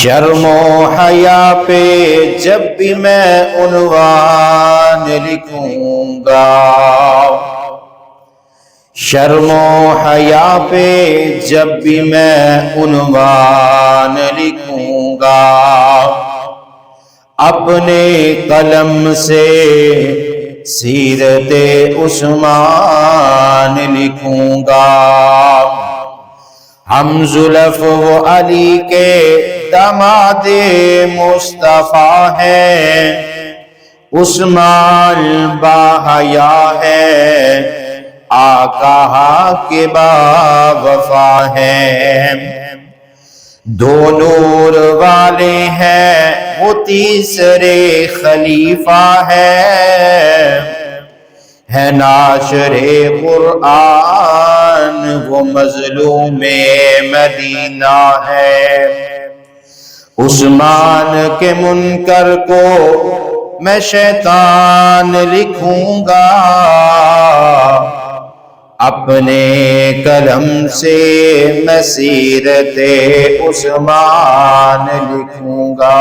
شرم و حیا پہ جب بھی میں عنوان لکھوں گا، شرم و حیا پہ جب بھی میں عنوان لکھوں گا، اپنے قلم سے سیرت عثمان لکھوں گا۔ ہم زلف و علی کے داماد مصطفیٰ ہیں، عثمان باحیا ہے، آقا کے باوفا ہیں۔ دو نور والے ہیں، وہ تیسرے خلیفہ ہے ناشر قرآن، وہ مظلوم مدینہ ہے۔ عثمان کے منکر کو میں شیطان لکھوں گا، اپنے قلم سے میں سیرت عثمان لکھوں گا۔